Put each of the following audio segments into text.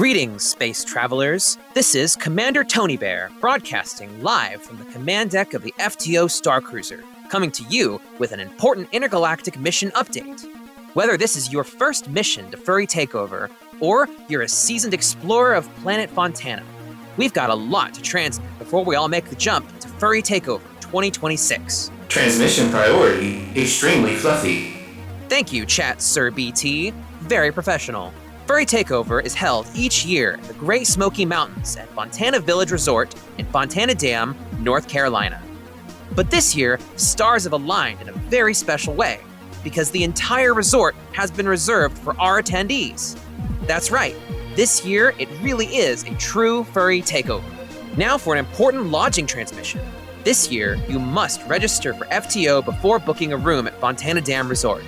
Greetings, space travelers. This is Commander Tony Bear, broadcasting live from the command deck of the FTO Star Cruiser, coming to you with an important intergalactic mission update. Whether this is your first mission to Furry Takeover, or you're a seasoned explorer of Planet Fontana, we've got a lot to transmit before we all make the jump to Furry Takeover 2026. Transmission priority, extremely fluffy. Thank you, Chat Sir BT. Very professional. Furry Takeover is held each year in the Great Smoky Mountains at Fontana Village Resort in Fontana Dam, North Carolina. But this year, stars have aligned in a very special way, because the entire resort has been reserved for our attendees. That's right, this year it really is a true Furry Takeover. Now for an important lodging transmission. This year, you must register for FTO before booking a room at Fontana Dam Resort.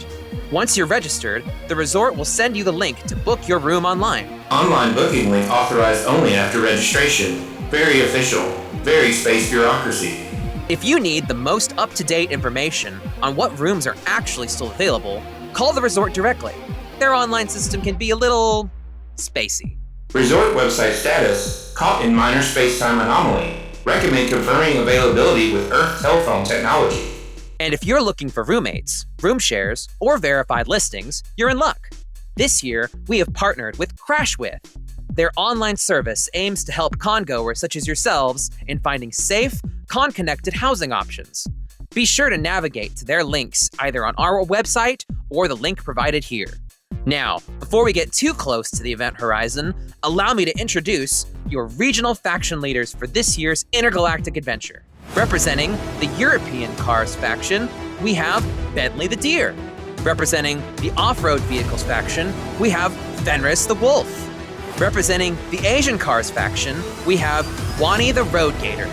Once you're registered, the resort will send you the link to book your room online. Online booking link authorized only after registration. Very official. Very space bureaucracy. If you need the most up-to-date information on what rooms are actually still available, call the resort directly. Their online system can be a little spacey. Resort website status, caught in minor space-time anomaly. Recommend confirming availability with Earth telephone technology. And if you're looking for roommates, room shares, or verified listings, you're in luck. This year, we have partnered with Crashwith. Their online service aims to help congoers such as yourselves in finding safe, con-connected housing options. Be sure to navigate to their links either on our website or the link provided here. Now, before we get too close to the event horizon, allow me to introduce your regional faction leaders for this year's intergalactic adventure. Representing the European Cars faction, we have Bentley the Deer. Representing the Off-Road Vehicles faction, we have Fenris the Wolf. Representing the Asian Cars faction, we have Wani the Road Gator.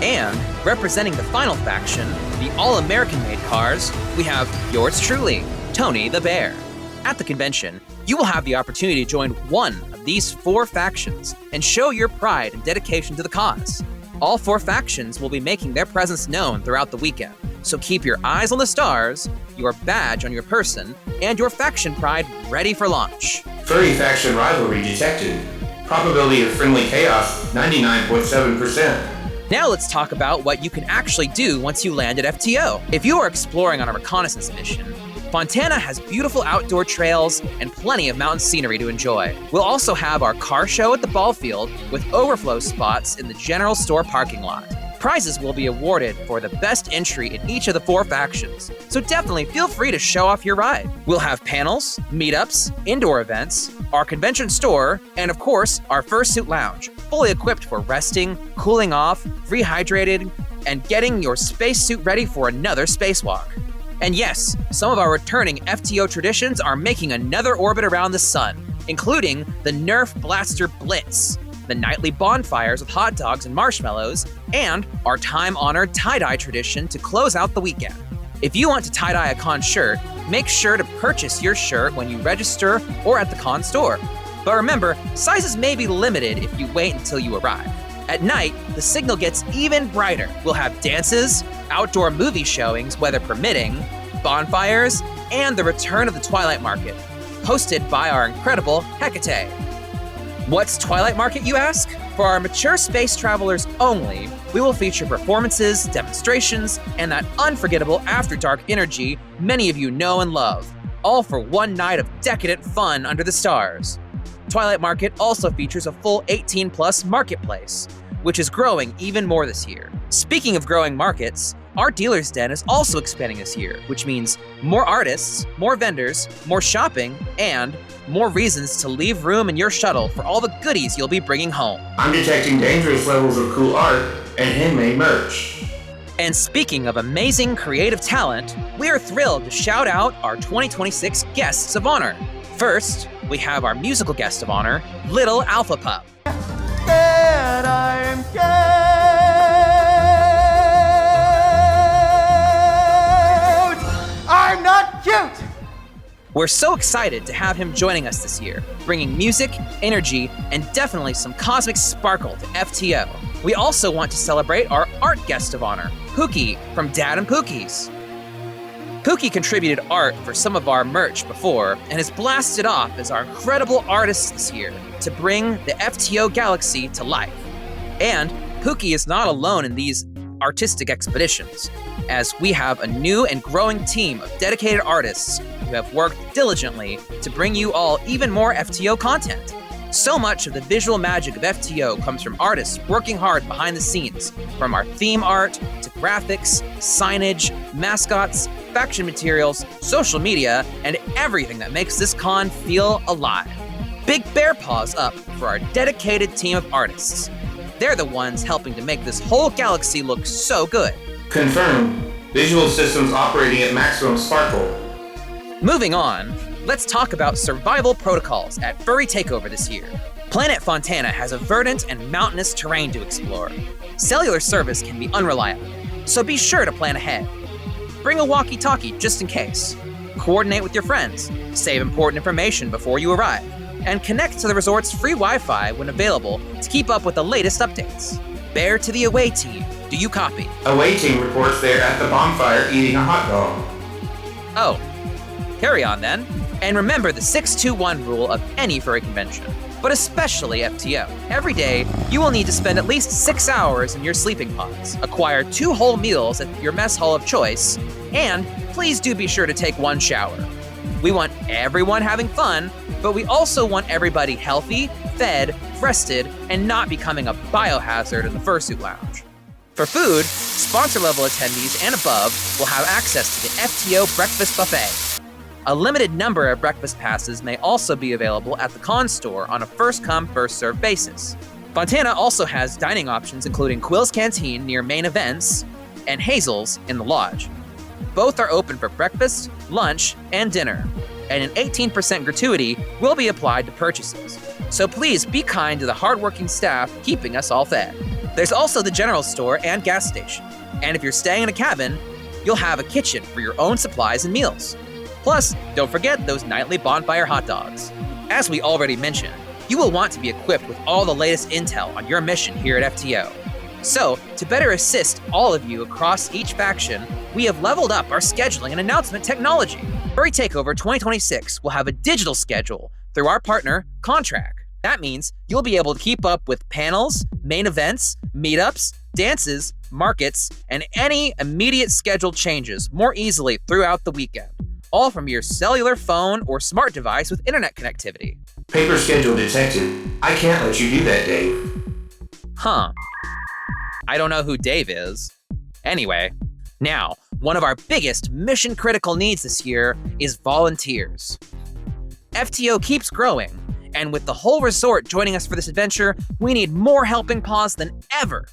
And representing the final faction, the All-American-made cars, we have yours truly, Tony the Bear. At the convention, you will have the opportunity to join one of these four factions and show your pride and dedication to the cause. All four factions will be making their presence known throughout the weekend, so keep your eyes on the stars, your badge on your person, and your faction pride ready for launch. Furry faction rivalry detected. Probability of friendly chaos, 99.7%. Now let's talk about what you can actually do once you land at FTO. If you are exploring on a reconnaissance mission, Fontana has beautiful outdoor trails and plenty of mountain scenery to enjoy. We'll also have our car show at the ball field with overflow spots in the general store parking lot. Prizes will be awarded for the best entry in each of the four factions, so definitely feel free to show off your ride. We'll have panels, meetups, indoor events, our convention store, and of course, our fursuit lounge, fully equipped for resting, cooling off, rehydrated, and getting your spacesuit ready for another spacewalk. And yes, some of our returning FTO traditions are making another orbit around the sun, including the Nerf Blaster Blitz, the nightly bonfires with hot dogs and marshmallows, and our time-honored tie-dye tradition to close out the weekend. If you want to tie-dye a con shirt, make sure to purchase your shirt when you register or at the con store. But remember, sizes may be limited if you wait until you arrive. At night, the signal gets even brighter. We'll have dances, outdoor movie showings, weather permitting, bonfires, and the return of the Twilight Market, hosted by our incredible Hecate. What's Twilight Market, you ask? For our mature space travelers only, we will feature performances, demonstrations, and that unforgettable after-dark energy many of you know and love, all for one night of decadent fun under the stars. Twilight Market also features a full 18-plus marketplace, which is growing even more this year. Speaking of growing markets, our dealer's den is also expanding this year, which means more artists, more vendors, more shopping, and more reasons to leave room in your shuttle for all the goodies you'll be bringing home. I'm detecting dangerous levels of cool art and handmade merch. And speaking of amazing creative talent, we are thrilled to shout out our 2026 guests of honor. First, we have our musical guest of honor, Little Alpha Pup. And I'm cute! I'm not cute! We're so excited to have him joining us this year, bringing music, energy, and definitely some cosmic sparkle to FTO. We also want to celebrate our art guest of honor, Pookie from Dad and Pookie's. Pookie contributed art for some of our merch before and has blasted off as our incredible artist this year to bring the FTO galaxy to life. And Pookie is not alone in these artistic expeditions, as we have a new and growing team of dedicated artists who have worked diligently to bring you all even more FTO content. So much of the visual magic of FTO comes from artists working hard behind the scenes, from our theme art to graphics, signage, mascots, faction materials, social media, and everything that makes this con feel alive. Big bear paws up for our dedicated team of artists. They're the ones helping to make this whole galaxy look so good. Confirmed. Visual systems operating at maximum sparkle. Moving on, let's talk about survival protocols at Furry Takeover this year. Planet Fontana has a verdant and mountainous terrain to explore. Cellular service can be unreliable, so be sure to plan ahead. Bring a walkie-talkie just in case. Coordinate with your friends, save important information before you arrive, and connect to the resort's free Wi-Fi when available to keep up with the latest updates. Bear to the away team. Do you copy? Away team reports they're at the bonfire eating a hot dog. Oh, carry on then. And remember the 6-2-1 rule of any furry convention, but especially FTO. Every day, you will need to spend at least 6 hours in your sleeping pods, acquire 2 whole meals at your mess hall of choice, and please do be sure to take 1 shower. We want everyone having fun, but we also want everybody healthy, fed, rested, and not becoming a biohazard in the fursuit lounge. For food, sponsor-level attendees and above will have access to the FTO Breakfast Buffet. A limited number of breakfast passes may also be available at the con store on a first-come, first-served basis. Fontana also has dining options including Quill's Canteen near main events and Hazel's in the lodge. Both are open for breakfast, lunch, and dinner, and an 18% gratuity will be applied to purchases. So please be kind to the hardworking staff keeping us all fed. There's also the general store and gas station, and if you're staying in a cabin, you'll have a kitchen for your own supplies and meals. Plus, don't forget those nightly bonfire hot dogs. As we already mentioned, you will want to be equipped with all the latest intel on your mission here at FTO. So, to better assist all of you across each faction, we have leveled up our scheduling and announcement technology. Furry Takeover 2026 will have a digital schedule through our partner, Contract. That means you'll be able to keep up with panels, main events, meetups, dances, markets, and any immediate schedule changes more easily throughout the weekend, all from your cellular phone or smart device with internet connectivity. Paper schedule detected. I can't let you do that, Dave. Huh. I don't know who Dave is. Anyway, now, one of our biggest mission-critical needs this year is volunteers. FTO keeps growing, and with the whole resort joining us for this adventure, we need more helping paws than ever.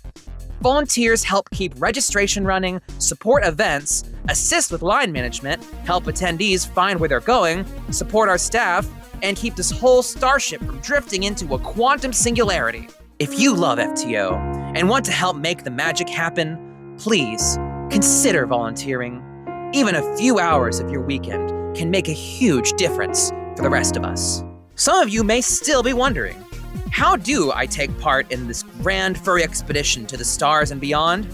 Volunteers help keep registration running, support events, assist with line management, help attendees find where they're going, support our staff, and keep this whole starship from drifting into a quantum singularity. If you love FTO and want to help make the magic happen, please consider volunteering. Even a few hours of your weekend can make a huge difference for the rest of us. Some of you may still be wondering, how do I take part in this grand furry expedition to the stars and beyond?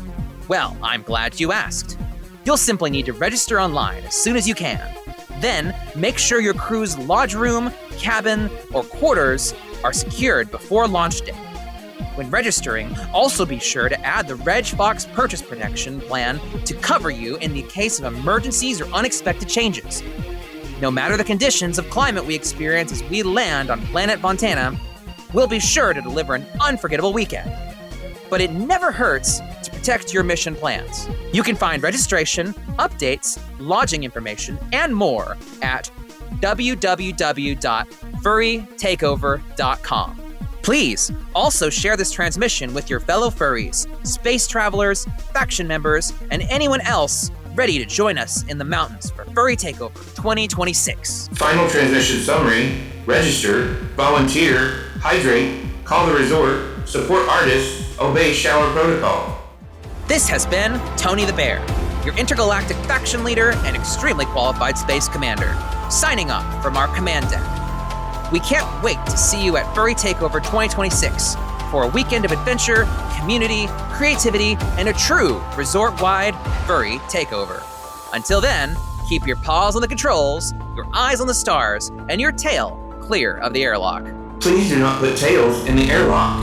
Well, I'm glad you asked. You'll simply need to register online as soon as you can. Then, make sure your crew's lodge room, cabin, or quarters are secured before launch day. When registering, also be sure to add the Reg Fox purchase protection plan to cover you in the case of emergencies or unexpected changes. No matter the conditions of climate we experience as we land on Planet Fontana, we'll be sure to deliver an unforgettable weekend. But it never hurts to protect your mission plans. You can find registration, updates, lodging information, and more at www.furrytakeover.com. Please also share this transmission with your fellow furries, space travelers, faction members, and anyone else ready to join us in the mountains for Furry Takeover 2026. Final transmission summary. Register, volunteer, hydrate, call the resort, support artists, obey shower protocol. This has been Tony the Bear, your intergalactic faction leader and extremely qualified space commander, signing off from our command deck. We can't wait to see you at Furry Takeover 2026 for a weekend of adventure, community, creativity, and a true resort-wide furry takeover. Until then, Keep your paws on the controls, your eyes on the stars, and your tail clear of the airlock. Please do not put tails in the airlock.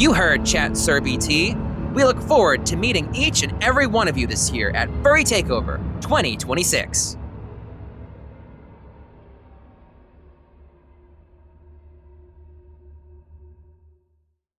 You heard Chat Sir BT. We look forward to meeting each and every one of you this year at Furry Takeover 2026.